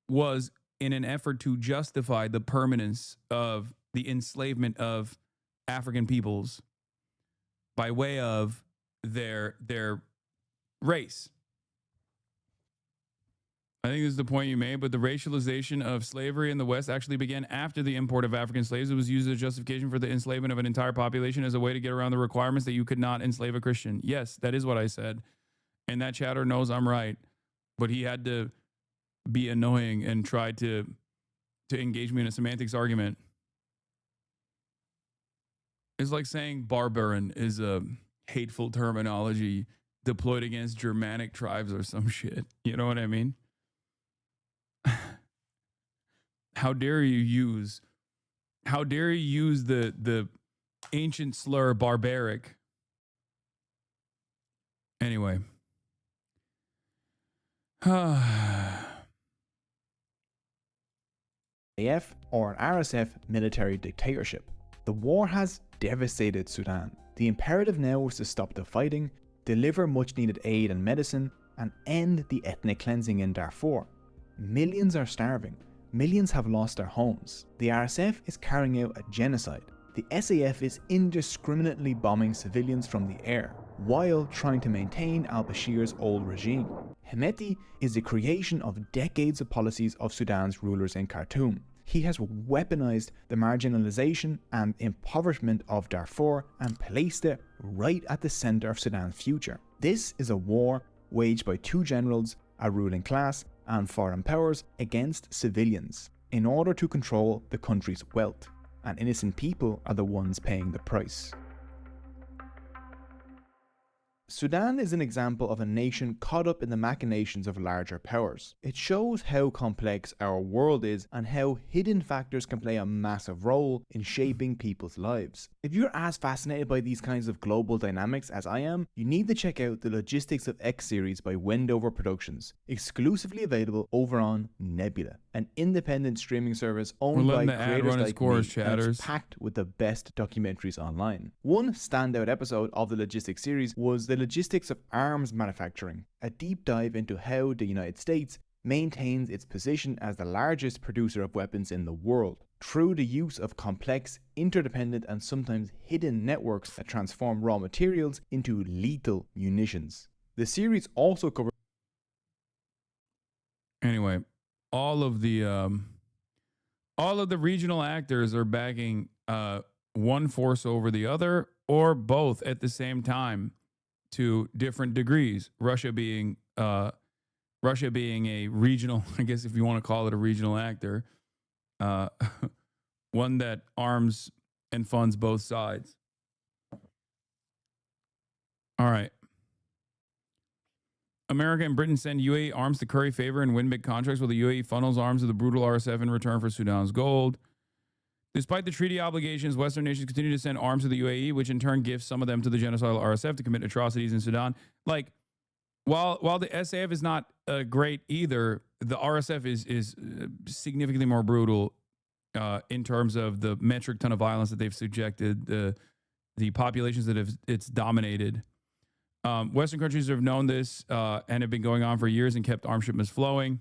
S1: was in an effort to justify the permanence of the enslavement of African peoples by way of their race. I think this is the point you made, but the racialization of slavery in the West actually began after the import of African slaves. It was used as a justification for the enslavement of an entire population as a way to get around the requirements that you could not enslave a Christian. Yes, that is what I said. And that chatter knows I'm right, but he had to be annoying and try to engage me in a semantics argument. It's like saying barbarin is a hateful terminology deployed against Germanic tribes or some shit. You know what I mean? How dare you use the ancient slur barbaric? Anyway.
S2: AF or an RSF military dictatorship. The war has devastated Sudan. The imperative now is to stop the fighting, deliver much needed aid and medicine, and end the ethnic cleansing in Darfur. Millions are starving. Millions have lost their homes. The RSF is carrying out a genocide. The SAF is indiscriminately bombing civilians from the air, while trying to maintain al-Bashir's old regime. Hemeti is the creation of decades of policies of Sudan's rulers in Khartoum. He has weaponized the marginalization and impoverishment of Darfur and placed it right at the center of Sudan's future. This is a war waged by two generals, a ruling class, and foreign powers against civilians in order to control the country's wealth, and innocent people are the ones paying the price. Sudan is an example of a nation caught up in the machinations of larger powers. It shows how complex our world is and how hidden factors can play a massive role in shaping people's lives. If you're as fascinated by these kinds of global dynamics as I am, you need to check out the Logistics of X series by Wendover Productions, exclusively available over on Nebula, an independent streaming service owned by creators like me, and it's packed with the best documentaries online. One standout episode of the Logistics series was the Logistics of Arms Manufacturing, a deep dive into how the United States maintains its position as the largest producer of weapons in the world, through the use of complex, interdependent and sometimes hidden networks that transform raw materials into lethal munitions. The series also covers...
S1: Anyway, all of the regional actors are backing one force over the other, or both at the same time, to different degrees. Russia being a regional, I guess if you want to call it a regional actor, one that arms and funds both sides. All right. America and Britain send UAE arms to curry favor and win big contracts, while the UAE funnels arms to the brutal RSF in return for Sudan's gold. Despite the treaty obligations, Western nations continue to send arms to the UAE, which in turn gives some of them to the genocidal RSF to commit atrocities in Sudan. Like, while the SAF is not great either, the RSF is significantly more brutal in terms of the metric ton of violence that they've subjected the populations that it's dominated. Western countries have known this and have been going on for years and kept arms shipments flowing.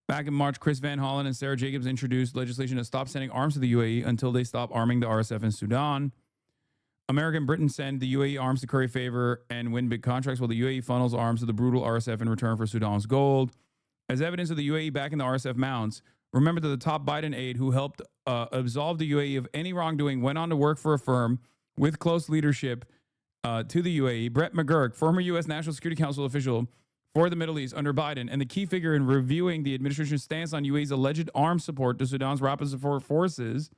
S1: Back in March, Chris Van Hollen and Sarah Jacobs introduced legislation to stop sending arms to the UAE until they stop arming the RSF in Sudan. America and Britain send the UAE arms to curry favor and win big contracts, while the UAE funnels arms to the brutal RSF in return for Sudan's gold. As evidence of the UAE backing the RSF mounts, remember that the top Biden aide who helped absolve the UAE of any wrongdoing went on to work for a firm with close leadership to the UAE. Brett McGurk, former U.S. National Security Council official for the Middle East under Biden, and the key figure in reviewing the administration's stance on UAE's alleged arms support to Sudan's rapid support forces,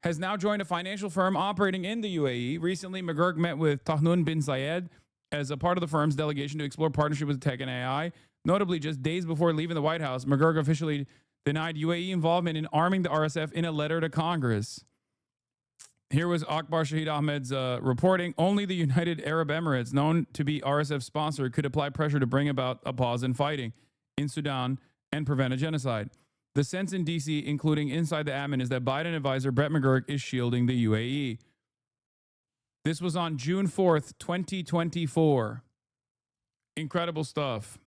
S1: has now joined a financial firm operating in the UAE. Recently, McGurk met with Tahnoun bin Zayed as a part of the firm's delegation to explore partnership with tech and AI. Notably, just days before leaving the White House, McGurk officially denied UAE involvement in arming the RSF in a letter to Congress. Here was Akbar Shahid Ahmed's reporting. Only the United Arab Emirates, known to be RSF sponsor, could apply pressure to bring about a pause in fighting in Sudan and prevent a genocide. The sense in D.C., including inside the admin, is that Biden advisor Brett McGurk is shielding the UAE. This was on June 4th, 2024. Incredible stuff.